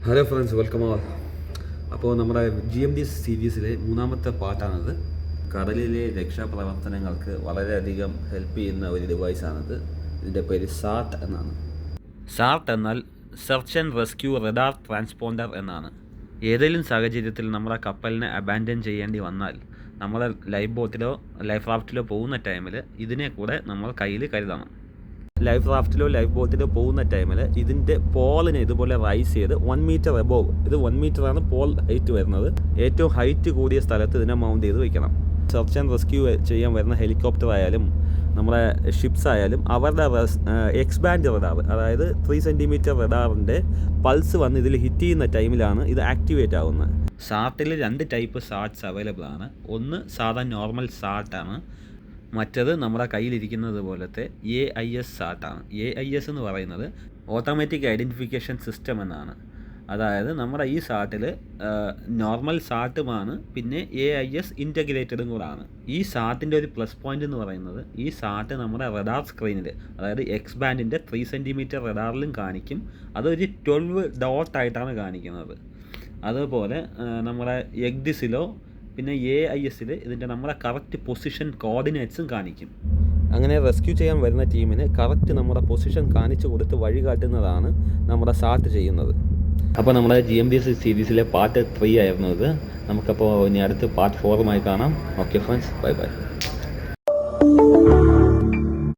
Hello friends, welcome all. അപ്പോൾ നമ്മുടെ GMD സീരീസിലെ മൂന്നാമത്തെ പാർട്ടാണിത്. കടലിലെ രക്ഷാപ്രവർത്തനങ്ങൾക്ക് വളരെയധികം ഹെൽപ്പ് ചെയ്യുന്ന ഒരു ഡിവൈസാണിത്. ഇതിൻ്റെ പേര് സാർട്ട് എന്നാണ്. സാർട്ട് എന്നാൽ search and rescue radar transponder എന്നാണ്. ഏതെങ്കിലും സാഹചര്യത്തിൽ നമ്മുടെ കപ്പലിനെ അബാൻഡൻ ചെയ്യേണ്ടി വന്നാൽ നമ്മൾ ലൈഫ് ബോട്ടിലോ ലൈഫ് റാഫ്റ്റിലോ പോകുന്ന ടൈമിൽ ഇതിനെ കൂടെ നമ്മൾ കയ്യിൽ കരുതണം. ലൈഫ് റാഫ്റ്റിലോ ലൈഫ് ബോട്ടിലോ പോകുന്ന ടൈമിൽ ഇതിൻ്റെ പോളിനെ ഇതുപോലെ റൈസ് ചെയ്ത് 1 മീറ്റർ എബോവ്, ഇത് 1 മീറ്ററാണ് പോൾ ഹൈറ്റ് വരുന്നത്, ഏറ്റവും ഹൈറ്റ് കൂടിയ സ്ഥലത്ത് ഇതിനെ മൗണ്ട് ചെയ്ത് വയ്ക്കണം. സെർച്ച് ആൻഡ് റെസ്ക്യൂ ചെയ്യാൻ വരുന്ന ഹെലികോപ്റ്റർ ആയാലും നമ്മുടെ ഷിപ്സ് ആയാലും അവരുടെ എക്സ്ബാൻഡ് റഡാർ, അതായത് 3 സെൻറ്റിമീറ്റർ റഡാറിൻ്റെ പൾസ് വന്ന് ഇതിൽ ഹിറ്റ് ചെയ്യുന്ന ടൈമിലാണ് ഇത് ആക്ടിവേറ്റ് ആവുന്നത്. സാർട്ടിൽ 2 ടൈപ്പ് സാർട്ട്സ് അവൈലബിൾ ആണ്. ഒന്ന് സാധാ നോർമൽ സാർട്ടാണ്, മറ്റത് നമ്മുടെ കയ്യിലിരിക്കുന്നത് പോലത്തെ AIS സാർട്ടാണ്. AIS എന്ന് പറയുന്നത് ഓട്ടോമാറ്റിക് ഐഡൻറ്റിഫിക്കേഷൻ സിസ്റ്റം എന്നാണ്. അതായത് നമ്മുടെ ഈ സാർട്ടിൽ നോർമൽ സാർട്ടുമാണ്, പിന്നെ AIS ഇൻറ്റഗ്രേറ്റഡും കൂടാണ്. ഈ സാർട്ടിൻ്റെ ഒരു പ്ലസ് പോയിൻ്റ് എന്ന് പറയുന്നത് ഈ സാർട്ട് നമ്മുടെ റഡാർ സ്ക്രീനിൽ, അതായത് എക്സ് ബാൻഡിൻ്റെ 3 സെൻറ്റിമീറ്റർ റഡാറിലും കാണിക്കും. അതൊരു 12 ഡോട്ടായിട്ടാണ് കാണിക്കുന്നത്. അതുപോലെ നമ്മുടെ എഗ്ഡിസിലോ പിന്നെ AISൽ ഇതിൻ്റെ നമ്മുടെ കറക്റ്റ് പൊസിഷൻ കോർഡിനേറ്റ്സും കാണിക്കും. അങ്ങനെ റെസ്ക്യൂ ചെയ്യാൻ വരുന്ന ടീമിന് കറക്റ്റ് നമ്മുടെ പൊസിഷൻ കാണിച്ചു കൊടുത്ത് വഴി കാട്ടുന്നതാണ് നമ്മുടെ സാർട്ട് ചെയ്യുന്നത്. അപ്പോൾ നമ്മുടെ GMD സീരീസിലെ പാർട്ട് 3 ആയിരുന്നു ഇത്. നമുക്കപ്പോൾ ഇനി അടുത്ത് പാർട്ട് 4 കാണാം. Okay friends, bye bye.